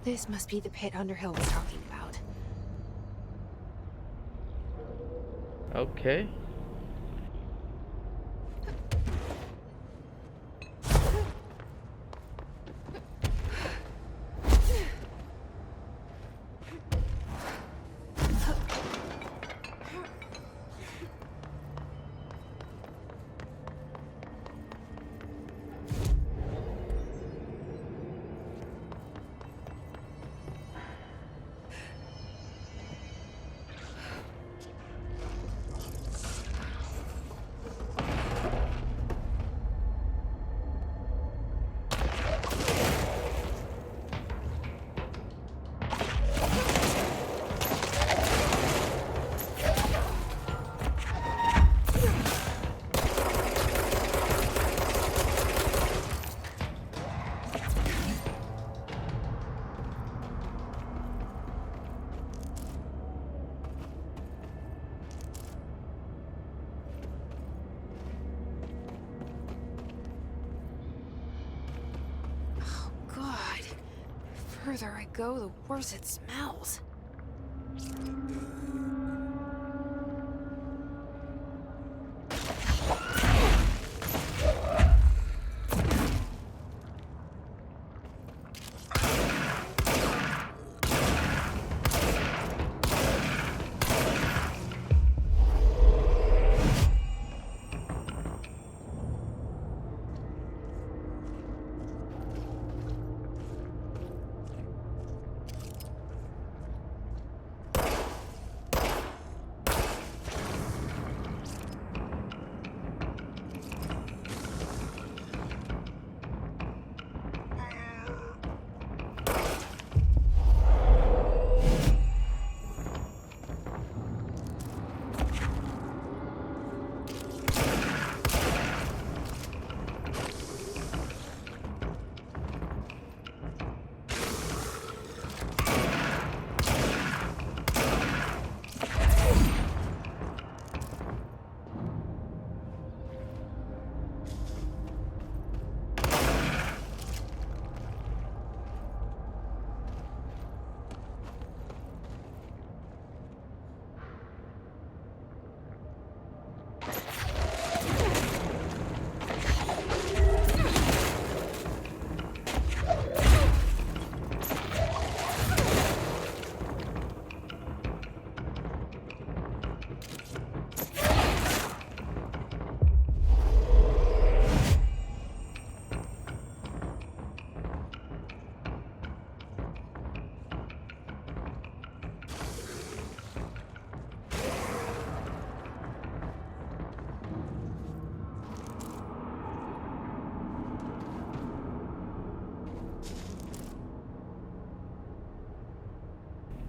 This must be the pit Underhill was talking about. Okay. The further I go, the worse it smells.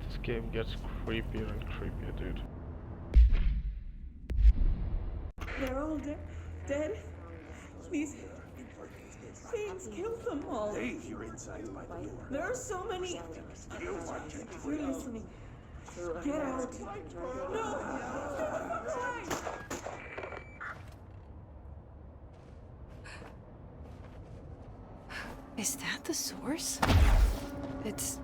This game gets creepier and creepier, dude. They're all dead. These things killed them all. Dave, you're inside by the door. There are so many. You're listening. Get out. No! Is that the source? It's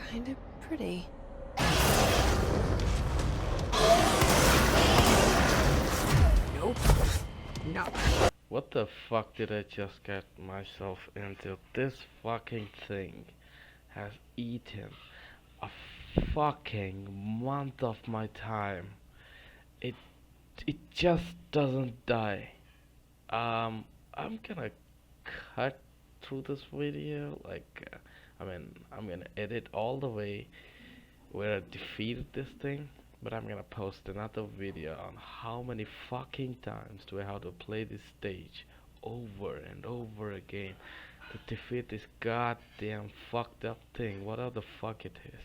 kind of pretty. Nope. No. What the fuck did I just get myself into? This fucking thing has eaten a fucking month of my time. It just doesn't die. I'm gonna cut through this video, like I'm gonna edit all the way where I defeated this thing, but I'm gonna post another video on how many fucking times do I have to play this stage over and over again to defeat this goddamn fucked up thing, whatever the fuck it is.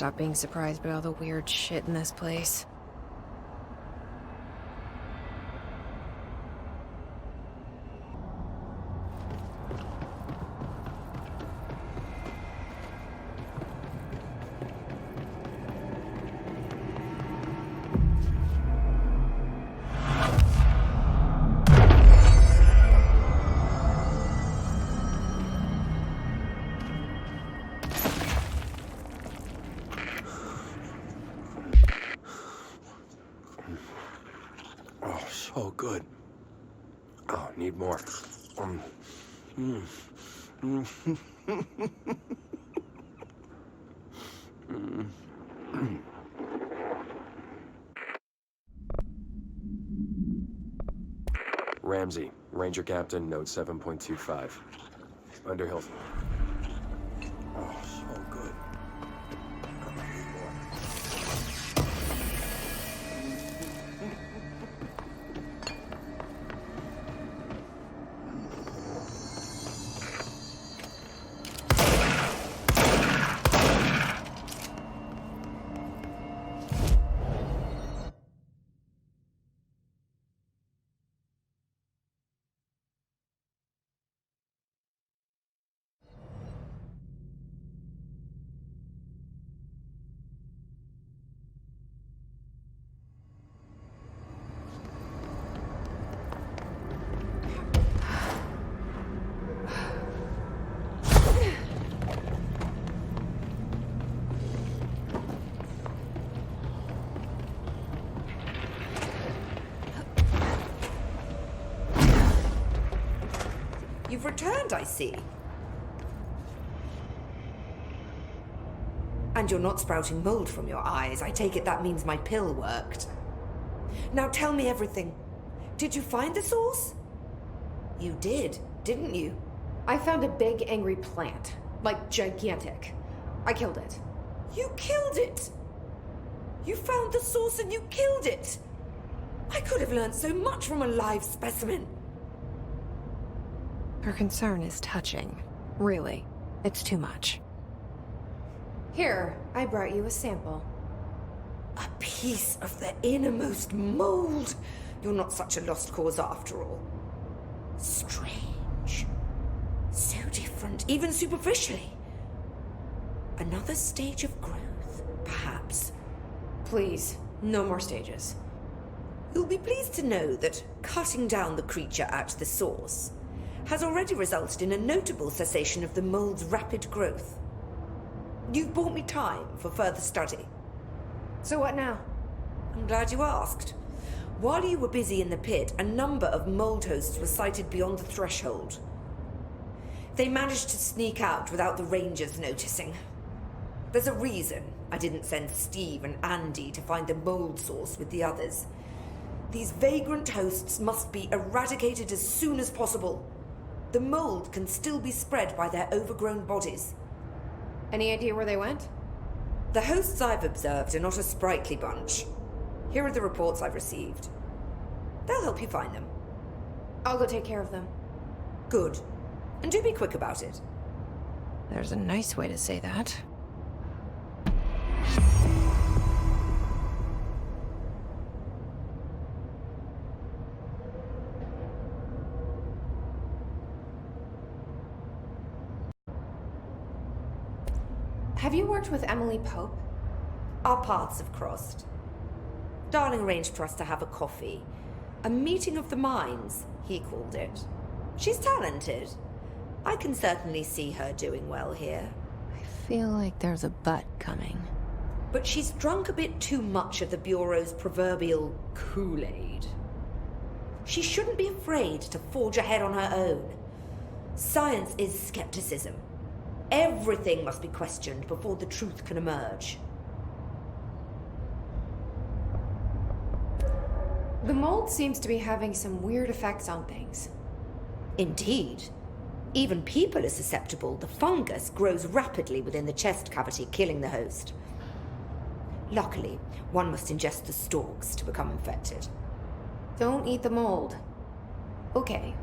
stop being surprised by all the weird shit in this place. Oh, so good. Oh, need more. Ramsey, Ranger Captain, note 7.25. Underhill. Oh, so good. Oh, need more. You've returned, I see. And you're not sprouting mold from your eyes. I take it that means my pill worked. Now tell me everything. Did you find the source? You did, didn't you? I found a big, angry plant. Like, gigantic. I killed it. You killed it! You found the source and you killed it! I could have learned so much from a live specimen. Her concern is touching. Really, it's too much. Here, I brought you a sample. A piece of the innermost mold. You're not such a lost cause after all. Strange. So different, even superficially. Another stage of growth, perhaps. Please, no more stages. You'll be pleased to know that cutting down the creature at the source has already resulted in a notable cessation of the mold's rapid growth. You've bought me time for further study. So what now? I'm glad you asked. While you were busy in the pit, a number of mold hosts were sighted beyond the threshold. They managed to sneak out without the rangers noticing. There's a reason I didn't send Steve and Andy to find the mold source with the others. These vagrant hosts must be eradicated as soon as possible. The mold can still be spread by their overgrown bodies. Any idea where they went? The hosts I've observed are not a sprightly bunch. Here are the reports I've received. They'll help you find them. I'll go take care of them. Good. And do be quick about it. There's a nice way to say that. Have you worked with Emily Pope? Our paths have crossed. Darling arranged for us to have a coffee. A meeting of the minds, he called it. She's talented. I can certainly see her doing well here. I feel like there's a but coming. But she's drunk a bit too much of the Bureau's proverbial Kool-Aid. She shouldn't be afraid to forge ahead on her own. Science is skepticism. Everything must be questioned before the truth can emerge. The mold seems to be having some weird effects on things. Indeed. Even people are susceptible. The fungus grows rapidly within the chest cavity, killing the host. Luckily, one must ingest the stalks to become infected. Don't eat the mold. Okay.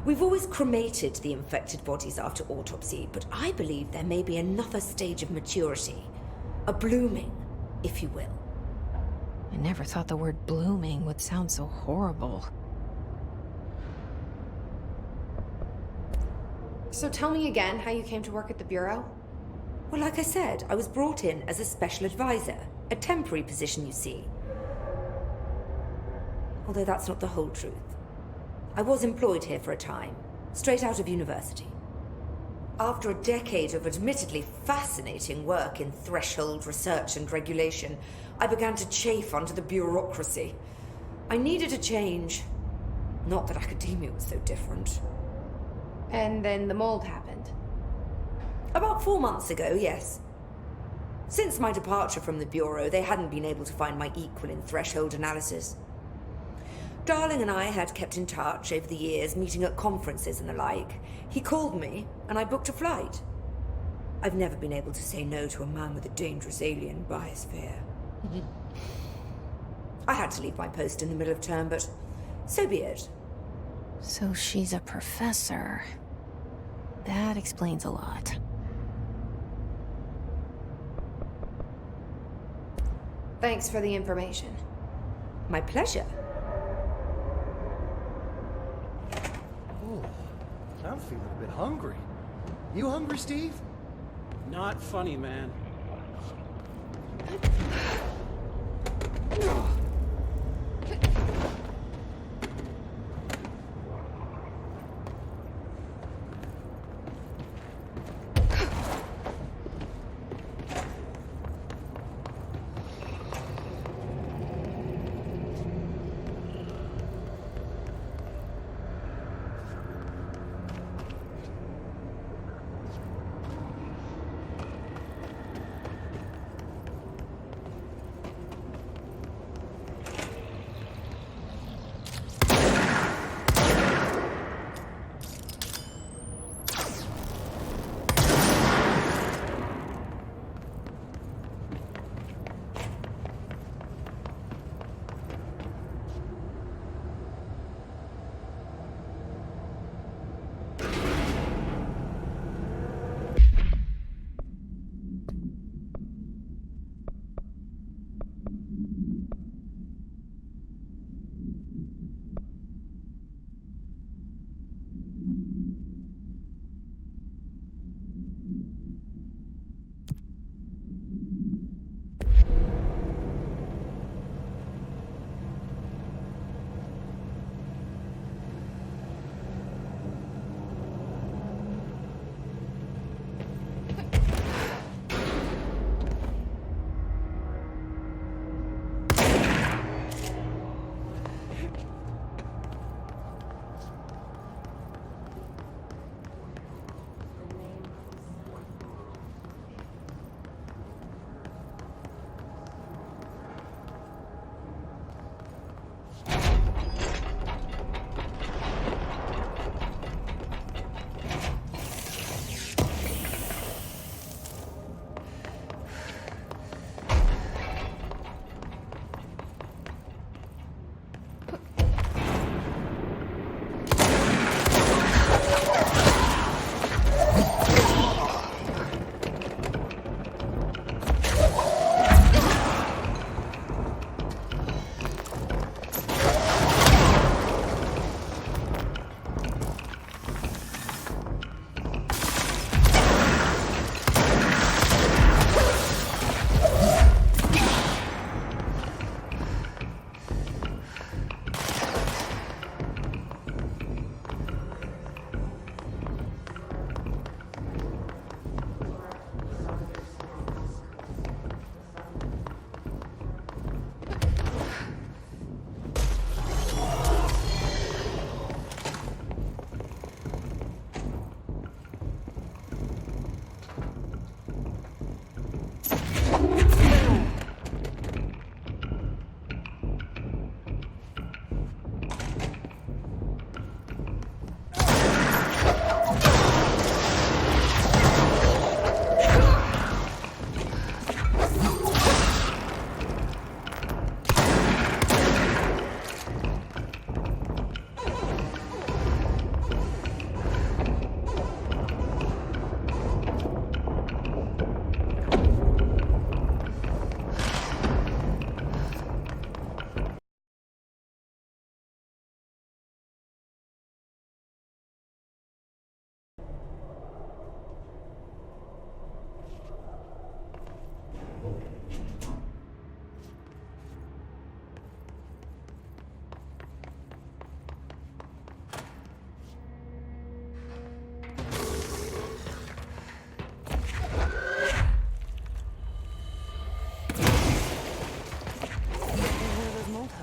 We've always cremated the infected bodies after autopsy, but I believe there may be another stage of maturity. A blooming, if you will. I never thought the word blooming would sound so horrible. So tell me again how you came to work at the Bureau? Well, like I said, I was brought in as a special advisor. A temporary position, you see. Although that's not the whole truth. I was employed here for a time, straight out of university. After a decade of admittedly fascinating work in threshold research and regulation, I began to chafe under the bureaucracy. I needed a change. Not that academia was so different. And then the mold happened. About 4 months ago, yes. Since my departure from the Bureau, they hadn't been able to find my equal in threshold analysis. Darling and I had kept in touch over the years, meeting at conferences and the like. He called me, and I booked a flight. I've never been able to say no to a man with a dangerous alien biosphere. I had to leave my post in the middle of term, but so be it. So she's a professor. That explains a lot. Thanks for the information. My pleasure. Oh, I'm feeling a bit hungry. You hungry, Steve? Not funny, man.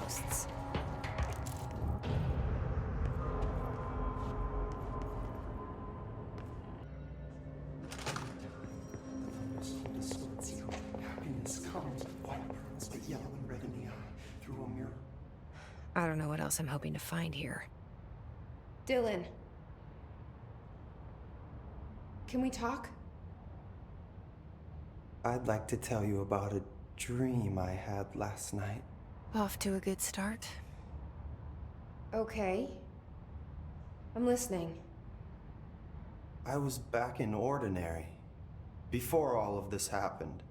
ghosts. Happiness comes. White pearls, but yellow and red in the eye. Through a mirror. I don't know what else I'm hoping to find here. Dylan. Can we talk? I'd like to tell you about a dream I had last night. Off to a good start. Okay. I'm listening. I was back in Ordinary, before all of this happened.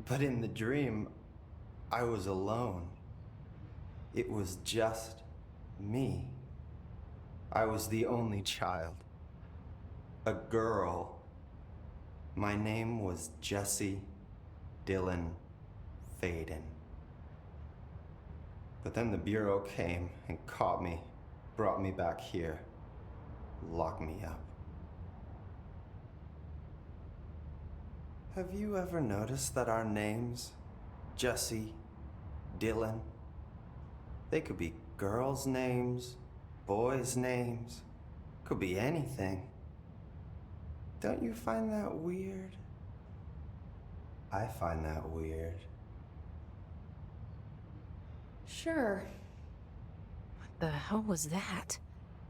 But in the dream, I was alone. It was just me. I was the only child. A girl. My name was Jesse Dylan Faden. But then the Bureau came and caught me, brought me back here, locked me up. Have you ever noticed that our names, Jesse, Dylan, they could be girls' names, boys' names, could be anything. Don't you find that weird? I find that weird. Sure. What the hell was that?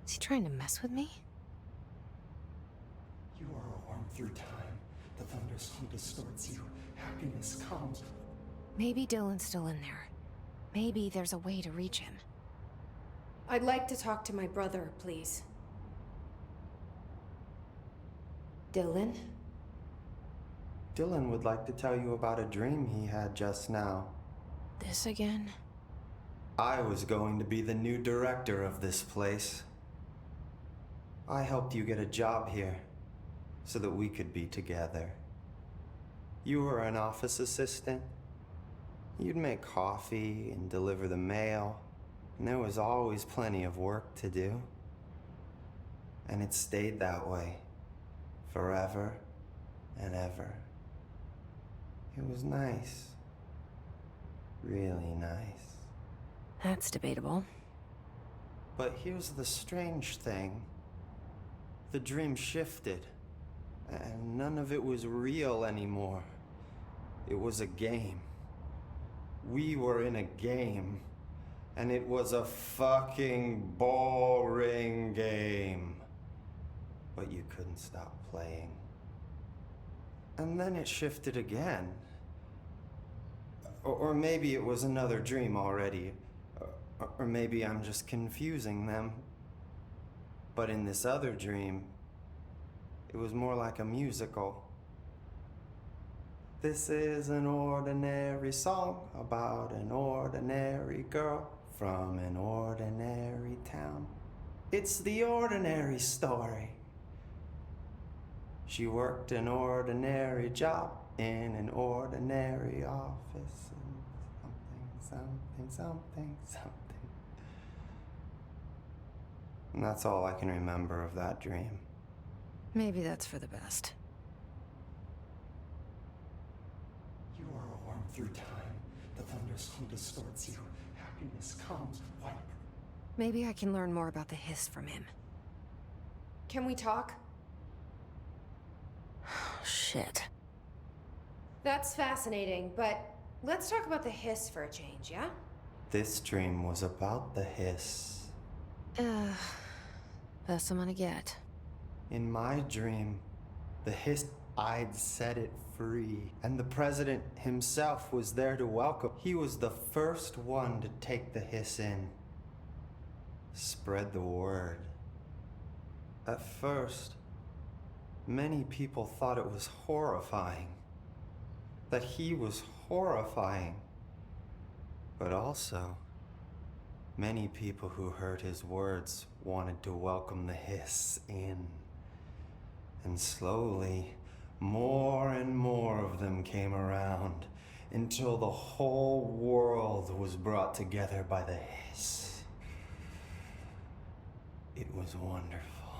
Is he trying to mess with me? You are a worm through time. The thunderstorm distorts you. Happiness comes. Maybe Dylan's still in there. Maybe there's a way to reach him. I'd like to talk to my brother, please. Dylan? Dylan would like to tell you about a dream he had just now. This again? I was going to be the new director of this place. I helped you get a job here so that we could be together. You were an office assistant. You'd make coffee and deliver the mail, and there was always plenty of work to do. And it stayed that way, forever and ever. It was nice. Really nice. That's debatable. But here's the strange thing. The dream shifted, and none of it was real anymore. It was a game. We were in a game, and it was a fucking boring game. But you couldn't stop playing. And then it shifted again. Or maybe it was another dream already. Or maybe I'm just confusing them. But in this other dream, it was more like a musical. This is an ordinary song about an ordinary girl from an ordinary town. It's the ordinary story. She worked an ordinary job in an ordinary office. And something. And that's all I can remember of that dream. Maybe that's for the best. You are a worm through time. The thunderstorm distorts you. Happiness comes. White. Maybe I can learn more about the hiss from him. Can we talk? Shit. That's fascinating, but let's talk about the hiss for a change, yeah? This dream was about the hiss. Best I'm gonna get. In my dream, the hiss, I'd set it free. And the president himself was there to welcome. He was the first one to take the hiss in. Spread the word. At first, many people thought it was horrifying. That he was horrifying. But also, many people who heard his words wanted to welcome the hiss in. And slowly, more and more of them came around until the whole world was brought together by the hiss. It was wonderful.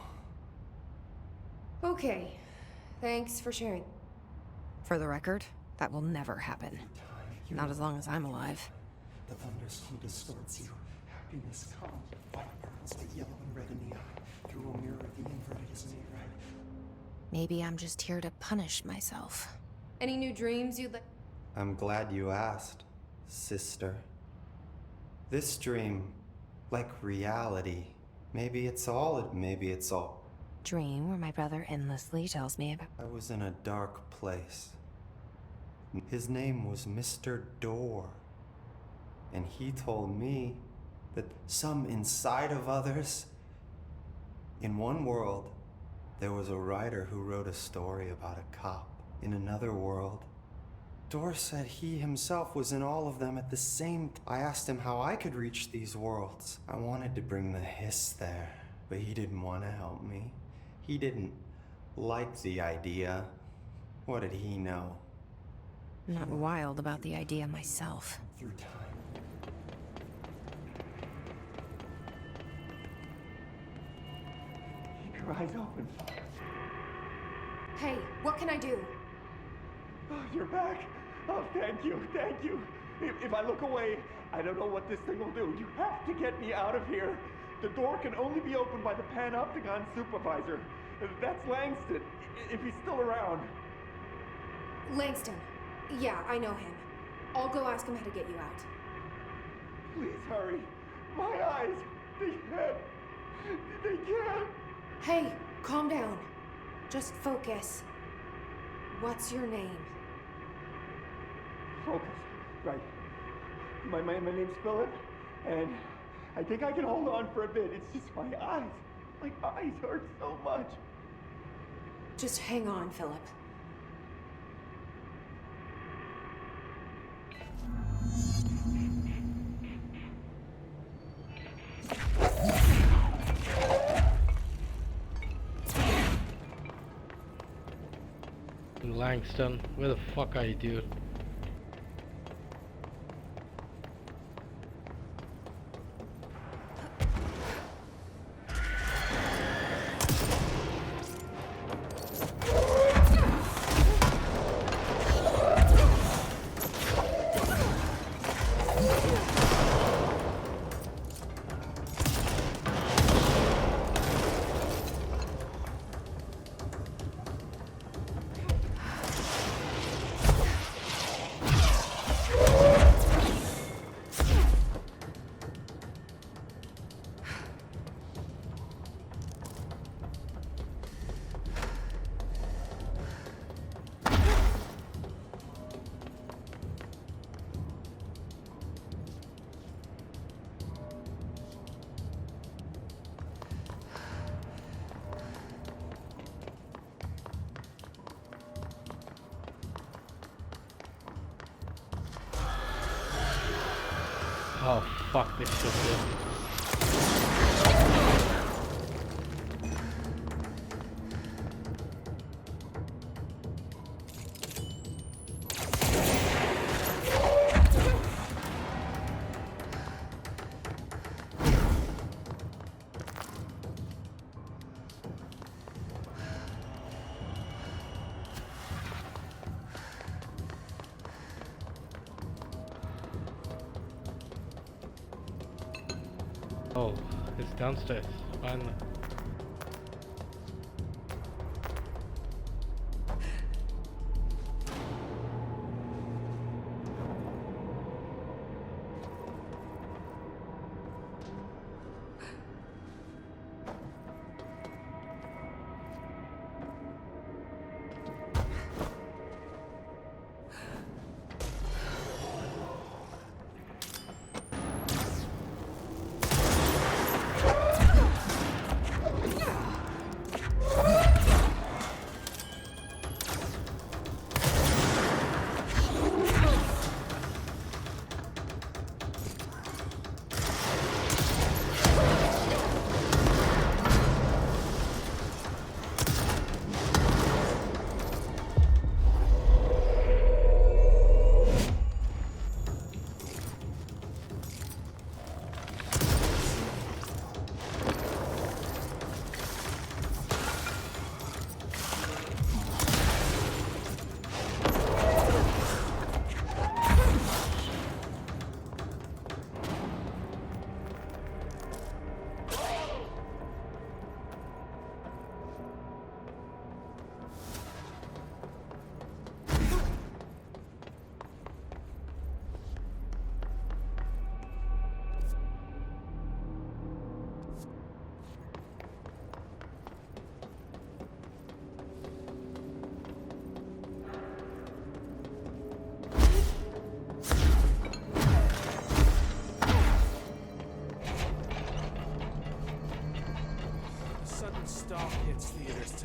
Okay. Thanks for sharing. For the record, that will never happen. Not as long as I'm alive. The thunderstorm distorts you. Happiness comes. White pearls, the yellow and red in the eye. Through a mirror, the inverted is made right. Maybe I'm just here to punish myself. Any new dreams you'd like? I'm glad you asked, sister. This dream, like reality, maybe it's all. Dream where my brother endlessly tells me about. I was in a dark place. His name was Mr. Door. And he told me that some inside of others. In one world, there was a writer who wrote a story about a cop. In another world, Door said he himself was in all of them at the same time. I asked him how I could reach these worlds. I wanted to bring the hiss there, but he didn't want to help me. He didn't like the idea. What did he know? I'm not wild about the idea myself. Through time. Keep your eyes open. Hey, what can I do? Oh, you're back. Oh, thank you, thank you. If I look away, I don't know what this thing will do. You have to get me out of here. The door can only be opened by the Panopticon supervisor. That's Langston, if he's still around. Langston. Yeah, I know him. I'll go ask him how to get you out. Please hurry. My eyes, they can't. Hey, calm down. Just focus. What's your name? Focus, right. My name's Philip, and I think I can hold on for a bit. It's just my eyes. My eyes hurt so much. Just hang on, Philip. Langston, where the fuck are you, dude? Oh fuck this shit, dude. Oh, it's downstairs. Finally.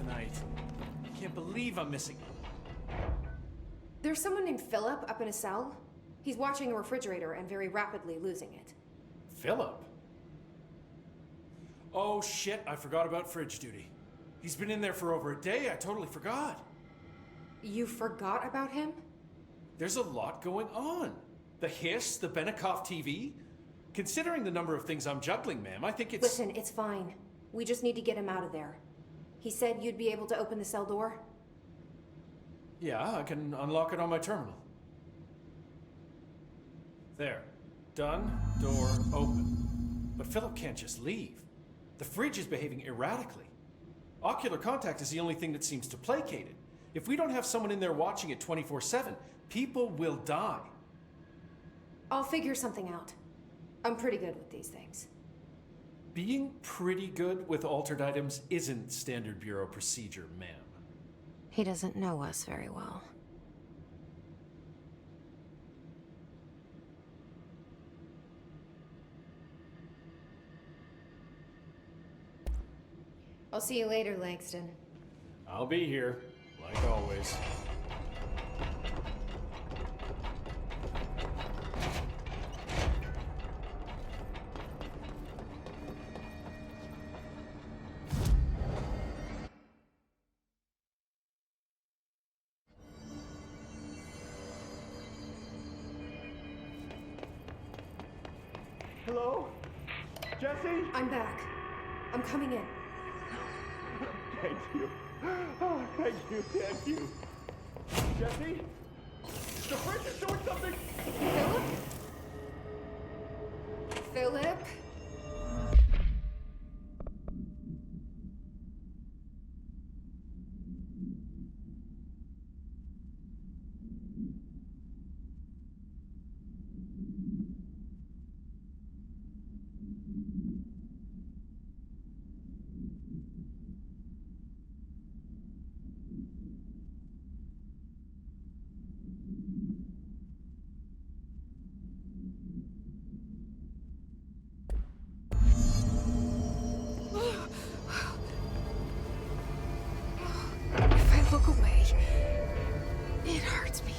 tonight. I can't believe I'm missing it. There's someone named Philip up in a cell. He's watching a refrigerator and very rapidly losing it. Philip? Oh shit, I forgot about fridge duty. He's been in there for over a day, I totally forgot. You forgot about him? There's a lot going on. The hiss, the Benikoff TV. Considering the number of things I'm juggling, ma'am, I think it's... Listen, it's fine. We just need to get him out of there. He said you'd be able to open the cell door? Yeah, I can unlock it on my terminal. There. Done. Door open. But Philip can't just leave. The fridge is behaving erratically. Ocular contact is the only thing that seems to placate it. If we don't have someone in there watching it 24/7, people will die. I'll figure something out. I'm pretty good with these things. Being pretty good with altered items isn't standard bureau procedure, ma'am. He doesn't know us very well. I'll see you later, Langston. I'll be here, like always. Hello? Jesse? I'm back. I'm coming in. Thank you. Oh, thank you. Jesse? The fridge is doing something! Philip? Philip? If I look away, it hurts me.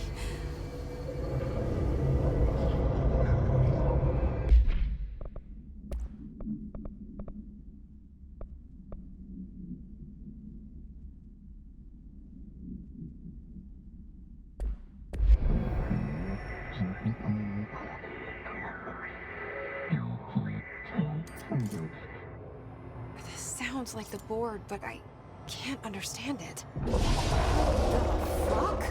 This sounds like the board, but I can't understand it. What the fuck?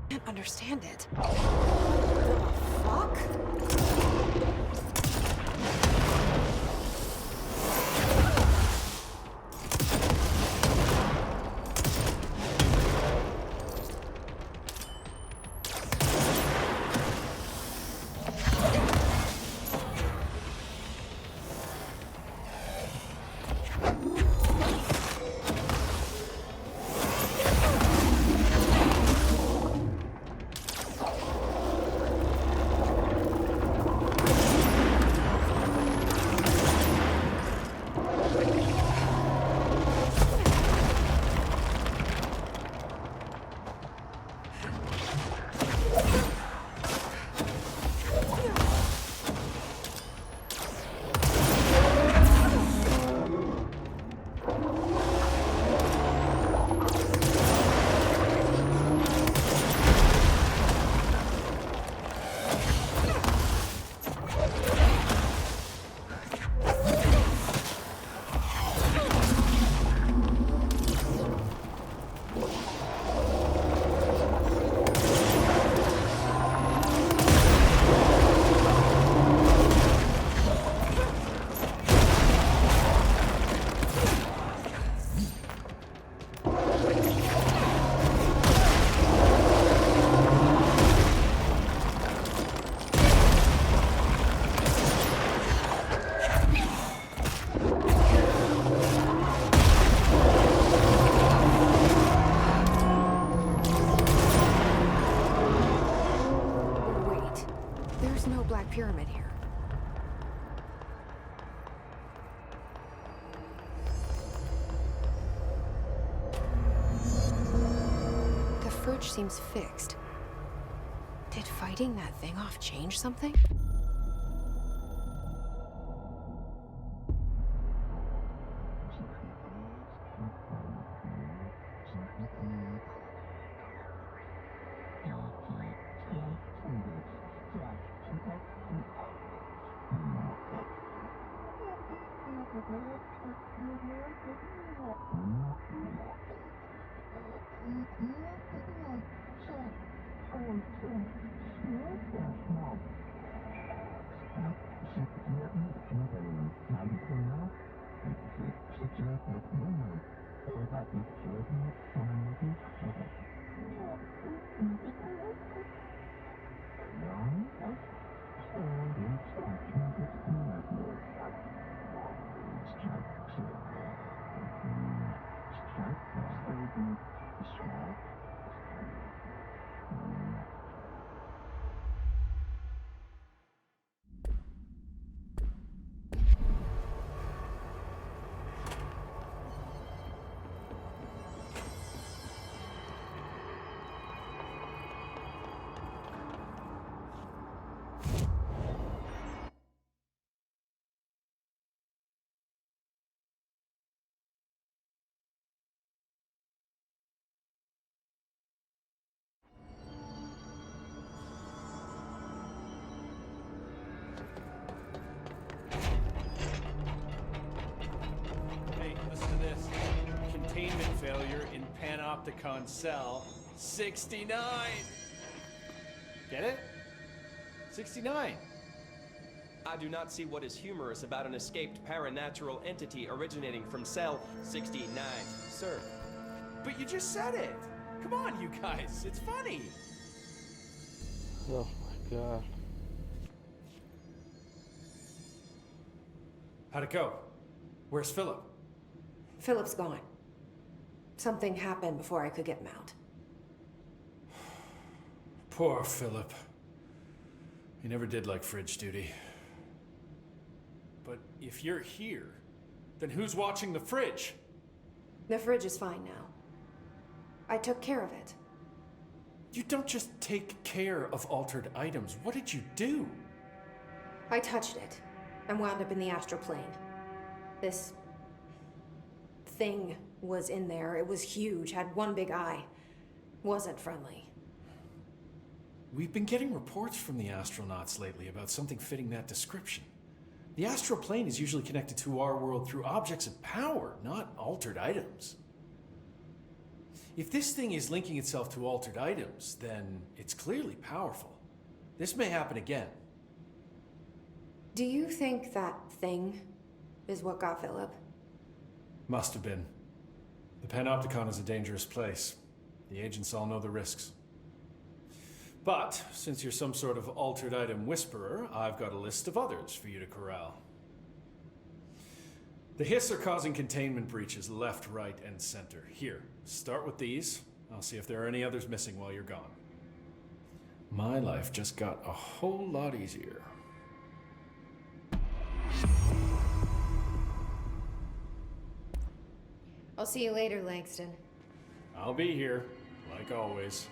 Can't understand it. What the fuck? pyramid here. The fridge seems fixed. Did fighting that thing off change something? Hey, listen to this. Containment failure in Panopticon cell 69. Get it? 69. I do not see what is humorous about an escaped paranatural entity originating from cell 69, sir. But you just said it. Come on, you guys. It's funny. Oh my god. How'd it go? Where's Philip? Philip's gone. Something happened before I could get him out. Poor Philip. He never did like fridge duty. But if you're here, then who's watching the fridge? The fridge is fine now. I took care of it. You don't just take care of altered items. What did you do? I touched it and wound up in the astral plane. This thing was in there. It was huge, had one big eye. Wasn't friendly. We've been getting reports from the astronauts lately about something fitting that description. The astral plane is usually connected to our world through objects of power, not altered items. If this thing is linking itself to altered items, then it's clearly powerful. This may happen again. Do you think that thing is what got Philip? Must have been. The Panopticon is a dangerous place. The agents all know the risks. But, since you're some sort of altered item whisperer, I've got a list of others for you to corral. The hiss are causing containment breaches left, right, and center. Here, start with these. I'll see if there are any others missing while you're gone. My life just got a whole lot easier. I'll see you later, Langston. I'll be here, like always.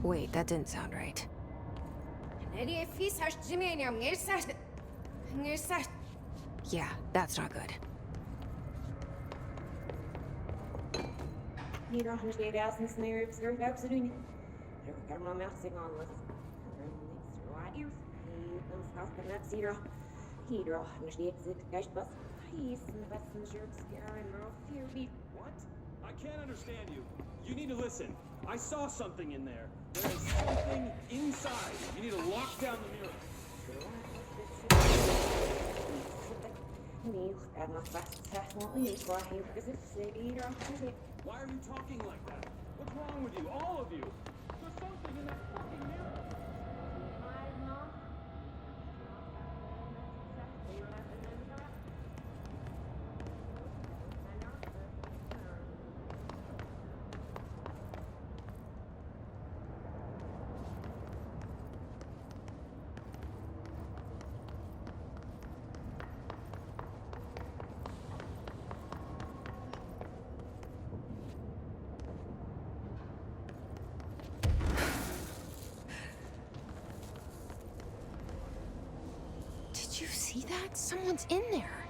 Wait, that didn't sound right. Yeah, that's not good. What? I can't understand you. You need to listen. I saw something in there. There is something inside. You need to lock down the mirror. Why are you talking like that? What's wrong with you? All of you? There's something in that fucking mirror. Did you see that? Someone's in there.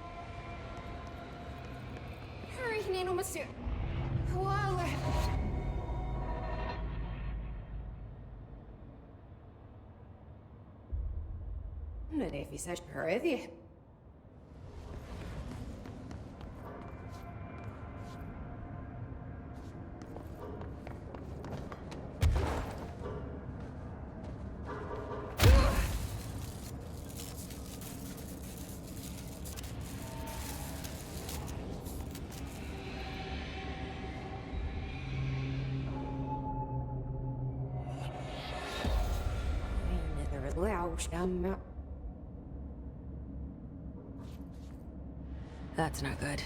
That's not good.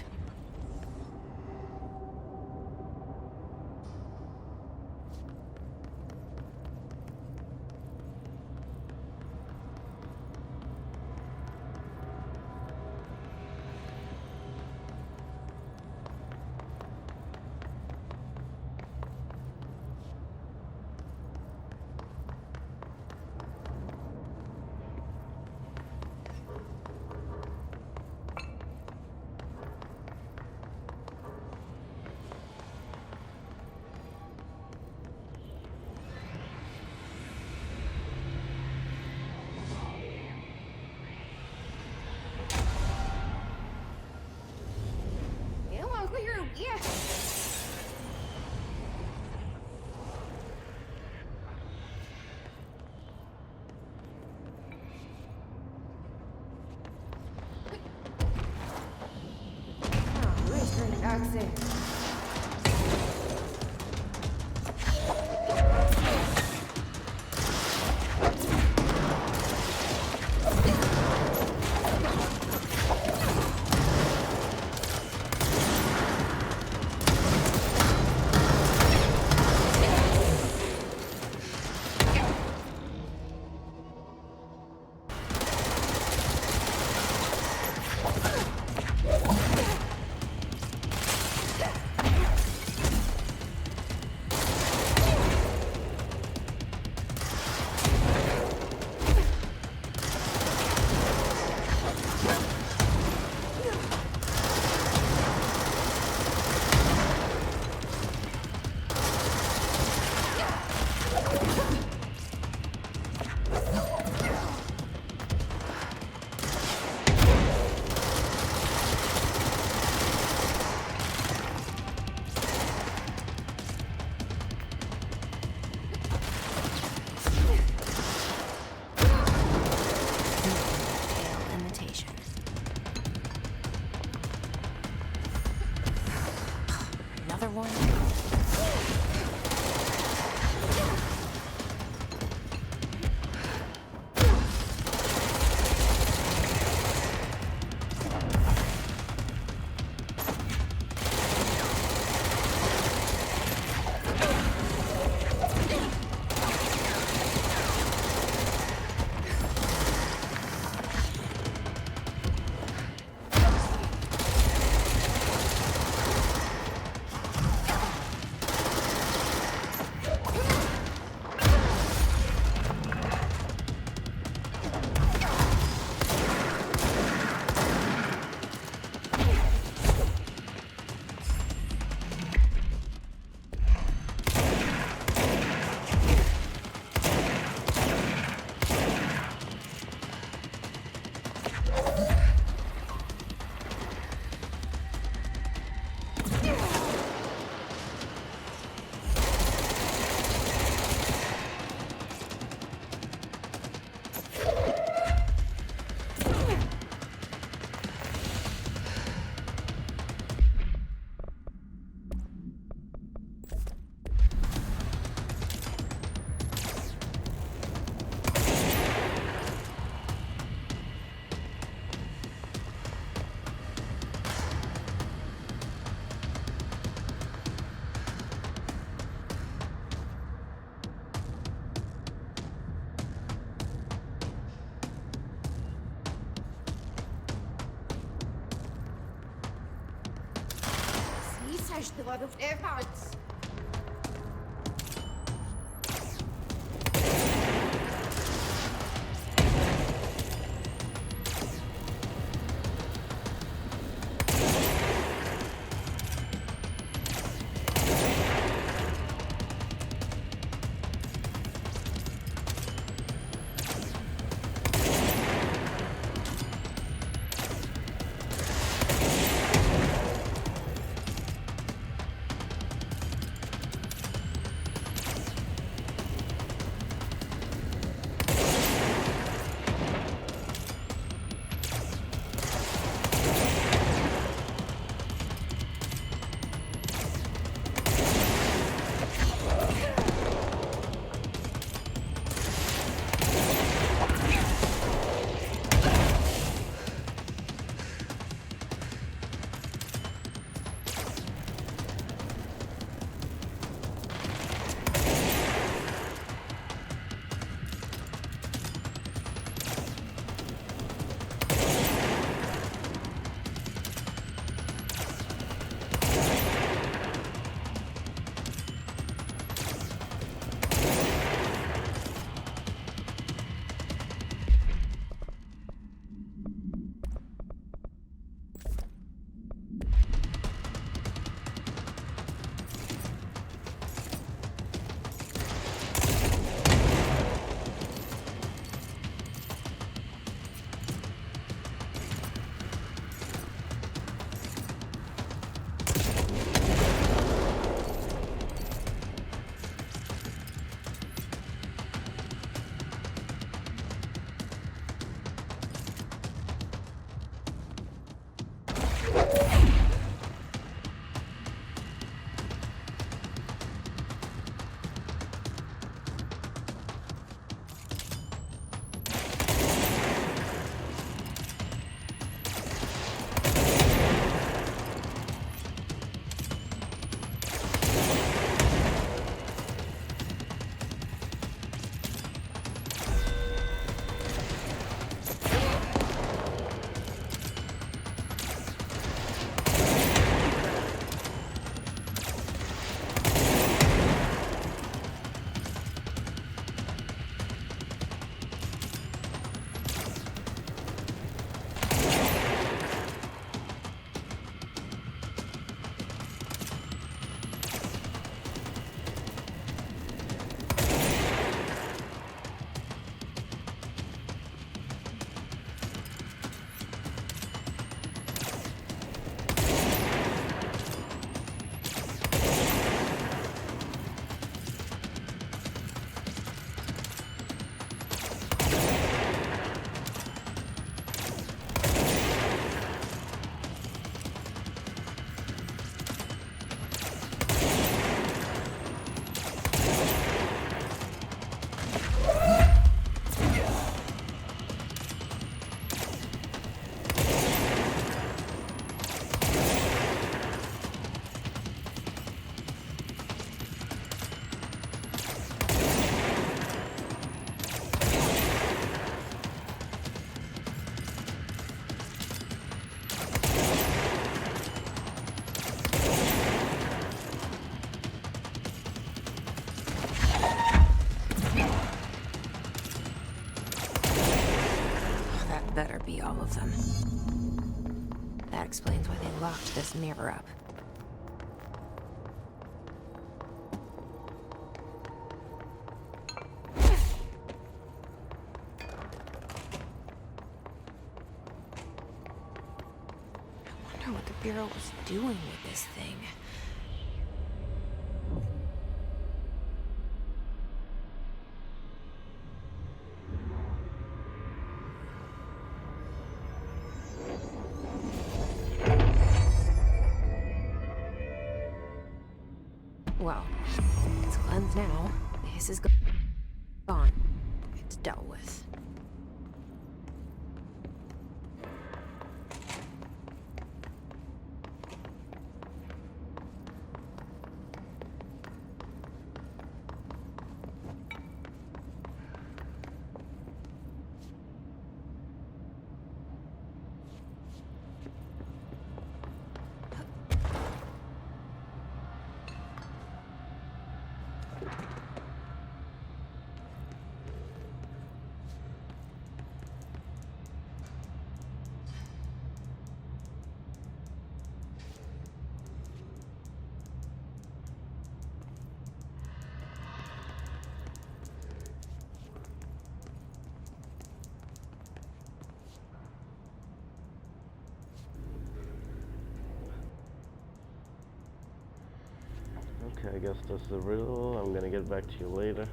Better be all of them. That explains why they locked this mirror up. I wonder what the Bureau was doing with this thing. Well, it's cleansed now. This is gone. It's dealt with. Okay, I guess that's the riddle. I'm gonna get back to you later.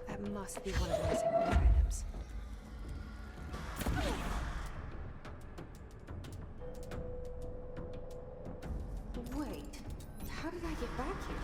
That must be one of the missing loot items. Wait, how did I get back here?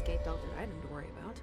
escaped altered item to worry about.